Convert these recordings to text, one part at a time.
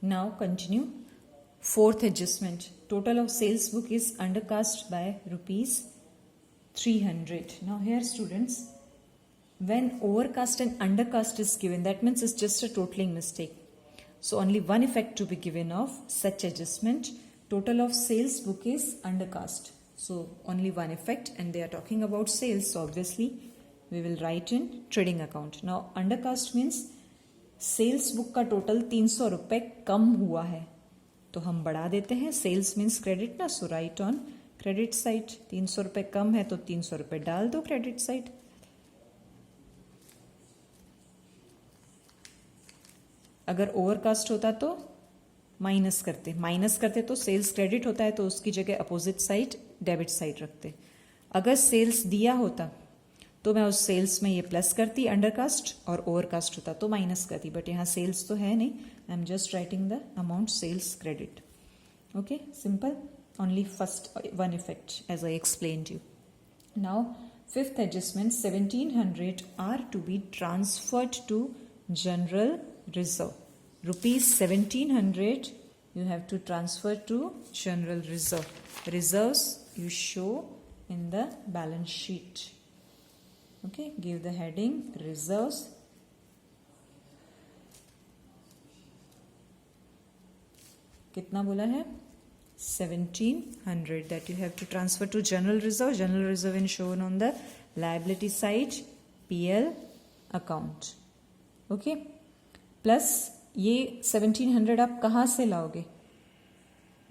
Now continue. Fourth adjustment. Total of sales book is undercast by rupees 300. Now here students, when overcast and undercast is given, that means it's just a totaling mistake. So only one effect to be given of such adjustment. Total of sales book is undercast. So only one effect, and they are talking about sales. So obviously we will write in trading account. Now undercast means sales book का total 300 रुपए कम हुआ है, तो हम बढ़ा देते हैं. Sales means credit ना, सो राइट ऑन क्रेडिट साइड. 300 रुपए कम है तो 300 रुपए डाल दो क्रेडिट साइड. अगर ओवरकास्ट होता तो माइनस करते तो सेल्स क्रेडिट होता है, तो उसकी जगह अपोजिट साइड डेबिट साइड रखते. अगर सेल्स दिया होता तो मैं उस सेल्स में ये प्लस करती अंडरकास्ट, और ओवरकास्ट होता तो माइनस करती. बट यहाँ सेल्स तो है नहीं, I am just writing the amount sales credit. Okay, simple. Only first one effect as I explained you. Now fifth adjustment, 1700 are to be transferred to general reserve. Rupees 1700 you have to transfer to general reserve. Reserves you show in the balance sheet. Okay, give the heading reserves. कितना बोला है? 1700 that you have to transfer to general reserve. General reserve is shown on the liability side, PL account. Okay, plus ये 1700 आप कहाँ से लाओगे?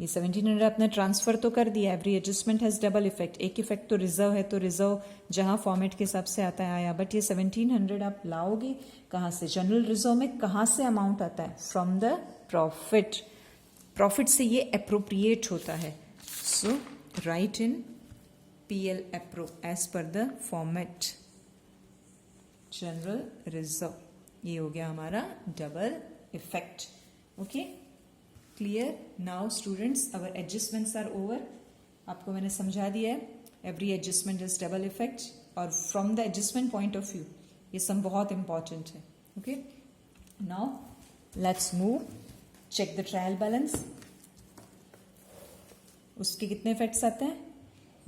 ये 1700 आपने ट्रांसफर तो कर दिया. Every adjustment has double effect. एक इफेक्ट तो रिजर्व है, तो रिजर्व जहाँ फॉर्मेट के हिसाब से आता है आया. बट ये 1700 आप लाओगे कहाँ से? जनरल रिजर्व में कहाँ से अमाउंट आता है? From the profit. प्रॉफिट से ये अप्रोप्रिएट होता है. So right in PL appro as per the format general reserve. ये हो गया हमारा double effect. Okay, clear? Now students, our adjustments are over. आपको मैंने समझा दिया है. Every adjustment is double effect, और from the adjustment point of view ये सब बहुत important है. Okay, now let's move. Check the trial balance. उसके कितने effects आते हैं?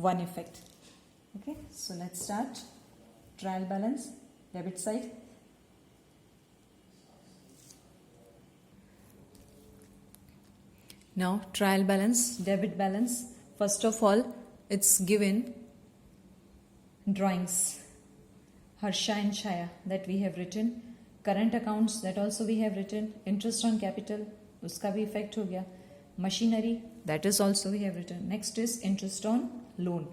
One effect. Okay, so let's start. Trial balance, debit side. Now trial balance, debit balance. First of all, it's given drawings, Harsha and Chaya, that we have written. Current accounts, that also we have written. Interest on capital, uska bhi effect ho gaya. Machinery, that is also we have written. Next is interest on loan.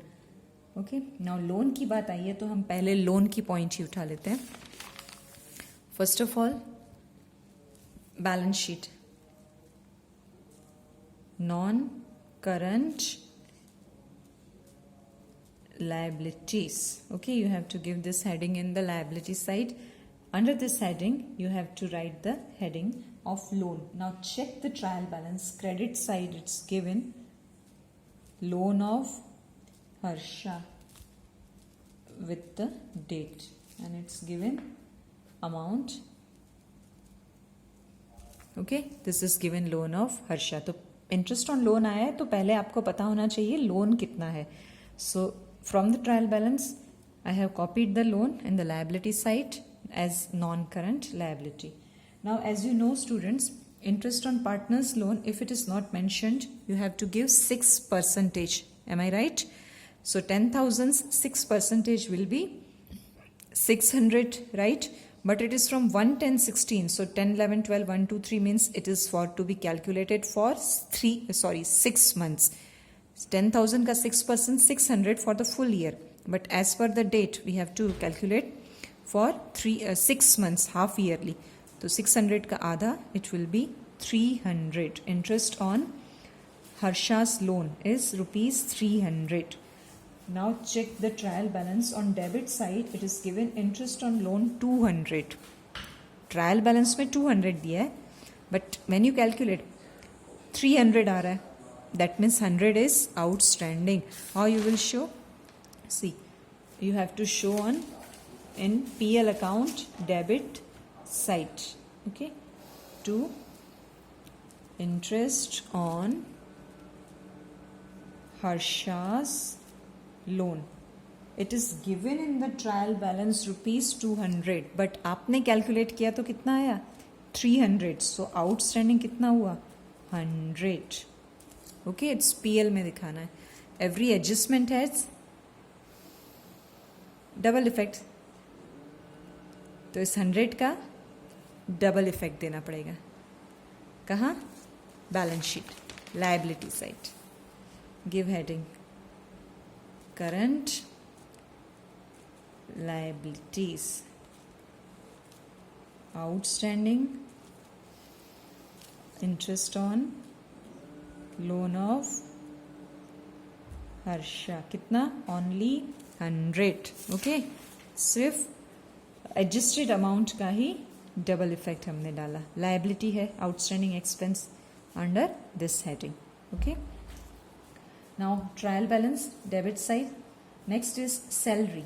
Okay, now loan की बात आई है तो हम पहले loan की point ही उठा लेते हैं. First of all, balance sheet. Non-current liabilities. Okay, you have to give this heading in the liability side. Under this heading, you have to write the heading of loan. Now check the trial balance. Credit side, it's given loan of Harsha with the date, and it's given amount. Okay, this is given loan of Harsha. तो interest on loan आया है तो पहले आपको पता होना चाहिए loan कितना है. So from the trial balance I have copied the loan in the liability side as non current liability. Now as you know students, interest on partners loan, if it is not mentioned you have to give 6%. Am I right? So 10,000 6% will be 600, right? But it is from 1, 10, 16. So 10, 11, 12, 1, 2, 3 means it is for to be calculated for 6 months. 10,000 ka 6%, 600 for the full year. But as per the date, we have to calculate for 6 months, half yearly. So 600 ka आधा, it will be 300. Interest on Harsha's loan is rupees 300. Now check the trial balance. On debit side, it is given interest on loan 200. Trial balance में 200 दिया है, but when you calculate 300 आ रहा है, that means 100 is outstanding. How you will show? See, you have to show on in PL account debit side. Okay, to interest on Harsha's loan. It is given in the trial balance ₹200, but आपने calculate किया तो कितना आया 300. सो outstanding कितना हुआ 100. Okay, it's PL में दिखाना है. Every adjustment has double effect, तो इस 100 का डबल इफेक्ट देना पड़ेगा. कहाँ? Balance sheet, liability side. Give heading current liabilities, outstanding interest on loan of Harsha. कितना? ओनली 100. ओके, सिर्फ एडजस्टेड अमाउंट का ही डबल इफेक्ट हमने डाला. लायबिलिटी है outstanding expense under this heading. Okay, now trial balance debit side. Next is salary.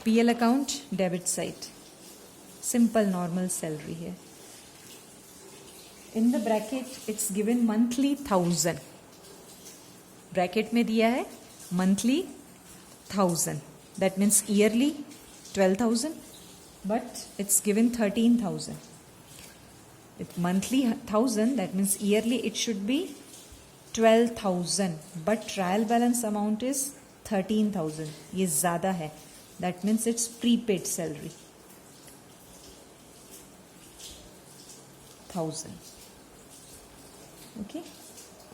PL account debit side, simple normal salary here. In the bracket it's given monthly 1000. Bracket में दिया है monthly 1000. That means yearly 12,000, but it's given 13,000. With monthly 1000, that means yearly it should be 12,000. But trial balance amount is 13,000. ये ज़्यादा है. That means it's prepaid salary. 1000. Okay,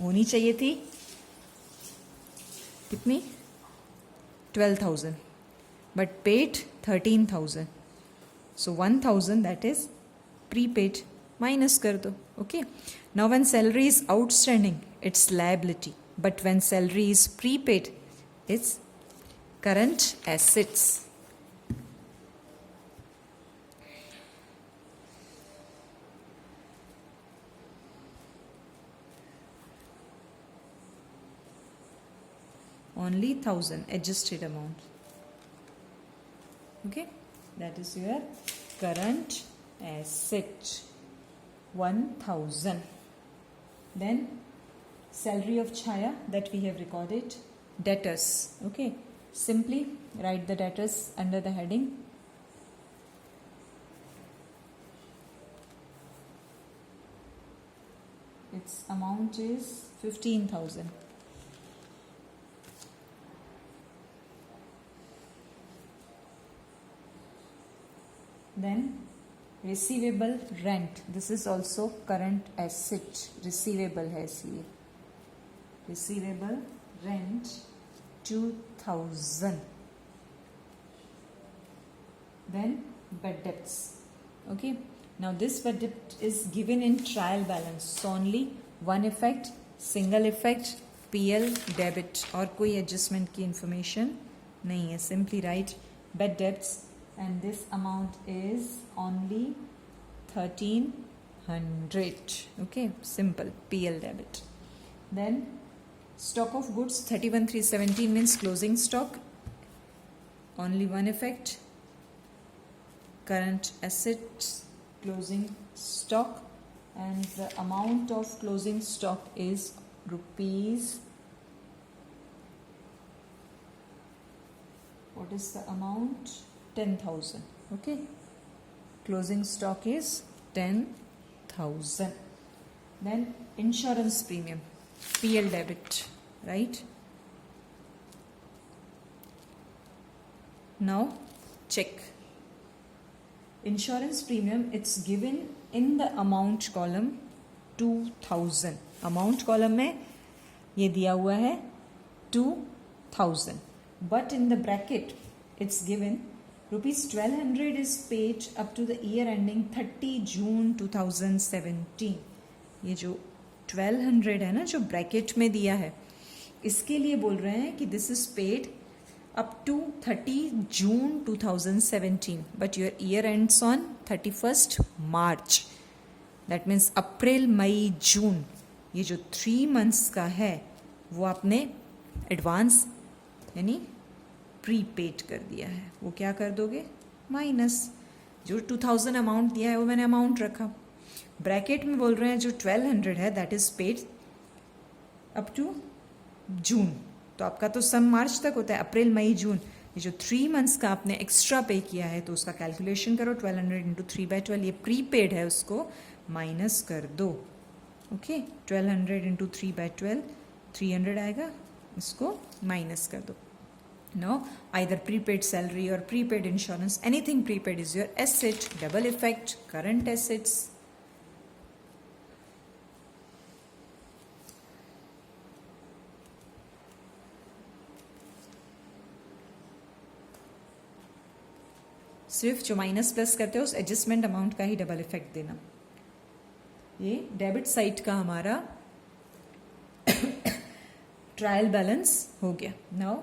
होनी चाहिए थी कितनी 12,000, but paid 13,000. So 1,000 that is prepaid, minus कर दो. Okay, now when salary is outstanding it's liability, but when salary is prepaid it's current assets. Only 1,000 adjusted amount. Okay, that is your current asset 1,000. Then salary of Chaya that we have recorded. Debtors. Okay, simply write the debtors under the heading. Its amount is 15,000. Then receivable rent. This is also current asset. Receivable है इसलिए. Receivable rent 2,000. Then bad debts. Okay, now this bad debt is given in trial balance, so only one effect, single effect, PL debit, और कोई adjustment की information नहीं है. Simply write bad debts and this amount is only 1,300. Okay, simple PL debit. Then stock of goods 31,317 means closing stock. Only one effect, current assets closing stock, and the amount of closing stock is rupees. What is the amount? 10,000. Okay, closing stock is 10,000. Then insurance premium, PL debit, right? Now check. Insurance premium, it's given in the amount column 2,000. Amount column में ये दिया हुआ है 2,000, but in the bracket it's given rupees 1,200 is paid up to the year ending 30 June 2017. ये जो 1,200 है ना जो ब्रैकेट में दिया है, इसके लिए बोल रहे हैं कि this is paid up to 30 June 2017, but your year ends on 31st March. That means April, May, June, ये जो 3 months का है वो आपने एडवांस यानी प्रीपेड कर दिया है. वो क्या कर दोगे? माइनस. जो 2,000 अमाउंट दिया है वो मैंने अमाउंट रखा, ब्रैकेट में बोल रहे हैं जो 1200 है that is paid up to June, तो आपका तो सम मार्च तक होता है, अप्रैल मई जून, ये जो 3 मंथ्स का आपने एक्स्ट्रा पे किया है तो उसका कैलकुलेशन करो, 1200 इंटू 3/12, ये प्रीपेड है उसको माइनस कर दो। ओके 1200 इंटू 3/12 300 आएगा, इसको माइनस कर दो। Now either prepaid salary or prepaid insurance, anything prepaid is your asset, double effect, current assets. सिर्फ जो माइनस प्लस करते हो उस एडजस्टमेंट अमाउंट का ही डबल इफेक्ट देना। ये डेबिट साइड का हमारा ट्रायल बैलेंस हो गया। नाउ